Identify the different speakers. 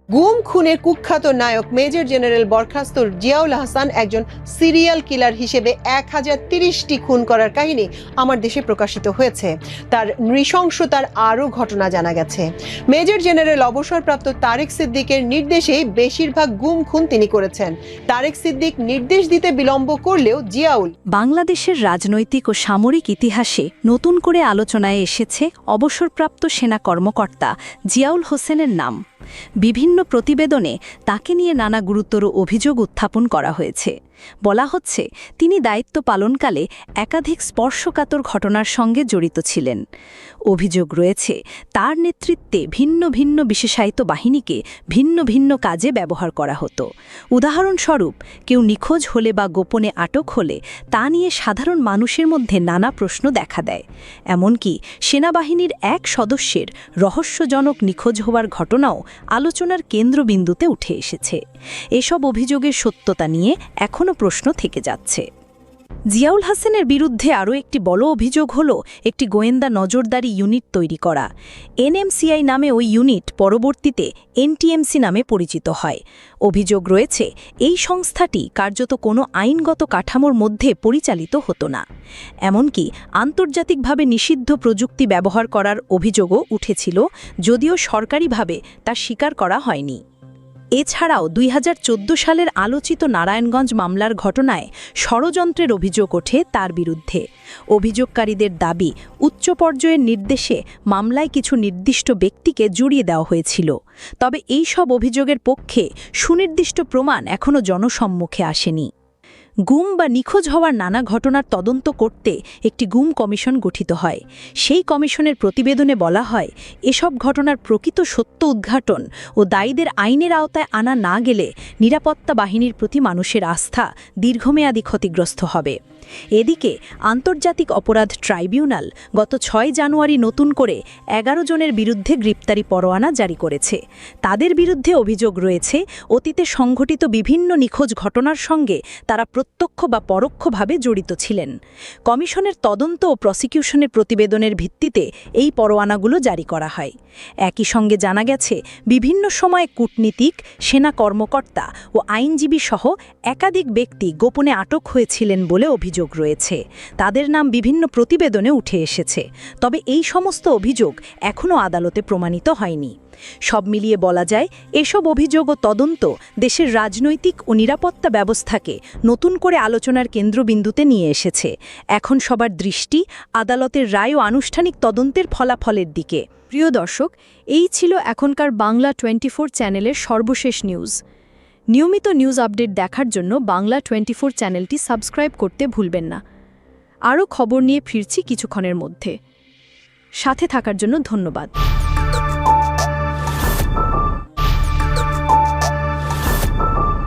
Speaker 1: গুম খুনের কুখ্যাত নায়ক মেজর জেনারেল বরখাস্ত জিয়াউল হাসান একজন সিরিয়াল কিলার হিসেবে 1030টি খুন করার কাহিনী আমার দেশে প্রকাশিত হয়েছে। তার নৃশংসতার আরও ঘটনা জানা গেছে। মেজর জেনারেল অবসরপ্রাপ্ত তারেক সিদ্দিকের নির্দেশেই বেশিরভাগ গুম খুন তিনি করেছেন। তারেক সিদ্দিক নির্দেশ দিতে বিলম্ব করলেও জিয়াউল।
Speaker 2: বাংলাদেশের রাজনৈতিক ও সামরিক ইতিহাসে নতুন করে আলোচনায় এসেছে অবসরপ্রাপ্ত সেনা কর্মকর্তা জিয়াউল হোসেনের নাম। বিভিন্ন প্রতিবেদনে তাকে নিয়ে নানা গুরুতর অভিযোগ উত্থাপন করা হয়েছে। বলা হচ্ছে তিনি দায়িত্ব পালনকালে একাধিক স্পর্শকাতর ঘটনার সঙ্গে জড়িত ছিলেন। অভিযোগ রয়েছে তার নেতৃত্বে ভিন্ন ভিন্ন বিশেষায়িত বাহিনীকে ভিন্ন ভিন্ন কাজে ব্যবহার করা হতো। উদাহরণস্বরূপ কেউ নিখোঁজ হলে বা গোপনে আটক হলে তা নিয়ে সাধারণ মানুষের মধ্যে নানা প্রশ্ন দেখা দেয়। এমনকি সেনাবাহিনীর এক সদস্যের রহস্যজনক নিখোঁজ হওয়ার ঘটনাও আলোচনার কেন্দ্রবিন্দুতে উঠে এসেছে। এসব অভিযোগের সত্যতা নিয়ে এখনও প্রশ্ন থেকে যাচ্ছে। জিয়াউল হাসানের বিরুদ্ধে আরও একটি বড় অভিযোগ হল একটি গোয়েন্দা নজরদারি ইউনিট তৈরি করা। এনএমসিআই নামে ওই ইউনিট পরবর্তীতে এনটিএমসি নামে পরিচিত হয়। অভিযোগ রয়েছে এই সংস্থাটি কার্যত কোনো আইনগত কাঠামোর মধ্যে পরিচালিত হতো না। এমনকি আন্তর্জাতিকভাবে নিষিদ্ধ প্রযুক্তি ব্যবহার করার অভিযোগও উঠেছিল, যদিও সরকারিভাবে তা স্বীকার করা হয়নি। এছাড়াও 2014 সালের আলোচিত নারায়ণগঞ্জ মামলার ঘটনায় ষড়যন্ত্রের অভিযোগ ওঠে তার বিরুদ্ধে। অভিযোগকারীদের দাবি উচ্চ পর্যায়ের নির্দেশে মামলায় কিছু নির্দিষ্ট ব্যক্তিকে জড়িয়ে দেওয়া হয়েছিল। তবে এই সব অভিযোগের পক্ষে সুনির্দিষ্ট প্রমাণ এখনও জনসম্মুখে আসেনি। গুম বা নিখোঁজ হওয়ার নানা ঘটনার তদন্ত করতে একটি গুম কমিশন গঠিত হয়। সেই কমিশনের প্রতিবেদনে বলা হয়, এসব ঘটনার প্রকৃত সত্য উদ্ঘাটন ও দায়ীদের আইনের আওতায় আনা না গেলে নিরাপত্তা বাহিনীর প্রতি মানুষের আস্থা দীর্ঘমেয়াদী ক্ষতিগ্রস্ত হবে। এদিকে আন্তর্জাতিক অপরাধ ট্রাইব্যুনাল গত 6 জানুয়ারি নতুন করে 11 জনের বিরুদ্ধে গ্রেপ্তারি পরোয়ানা জারি করেছে। তাদের বিরুদ্ধে অভিযোগ রয়েছে অতীতে সংঘটিত বিভিন্ন নিখোঁজ ঘটনার সঙ্গে তারা প্রত্যক্ষ বা পরোক্ষভাবে জড়িত ছিলেন। কমিশনের তদন্ত ও প্রসিকিউশনের প্রতিবেদনের ভিত্তিতে এই পরোয়ানাগুলো জারি করা হয়। একই সঙ্গে জানা গেছে বিভিন্ন সময়ে কূটনীতিক, সেনা কর্মকর্তা ও আইনজীবী সহ একাধিক ব্যক্তি গোপনে আটক হয়েছিলেন বলে অভিযোগ রয়েছে। তাদের নাম বিভিন্ন প্রতিবেদনে উঠে এসেছে। তবে এই সমস্ত অভিযোগ এখনও আদালতে প্রমাণিত হয়নি। সব মিলিয়ে বলা যায়, এসব অভিযোগ ও তদন্ত দেশের রাজনৈতিক ও নিরাপত্তা ব্যবস্থাকে নতুন করে আলোচনার কেন্দ্রবিন্দুতে নিয়ে এসেছে। এখন সবার দৃষ্টি আদালতের রায় ও আনুষ্ঠানিক তদন্তের ফলাফলের দিকে। প্রিয় দর্শক, এই ছিল এখনকার বাংলা 24 চ্যানেলের সর্বশেষ নিউজ। নিয়মিত নিউজ আপডেট দেখার জন্য বাংলা 24 চ্যানেলটি সাবস্ক্রাইব করতে ভুলবেন না। আরও খবর নিয়ে ফিরছি কিছুক্ষণের মধ্যে। সাথে থাকার জন্য ধন্যবাদ।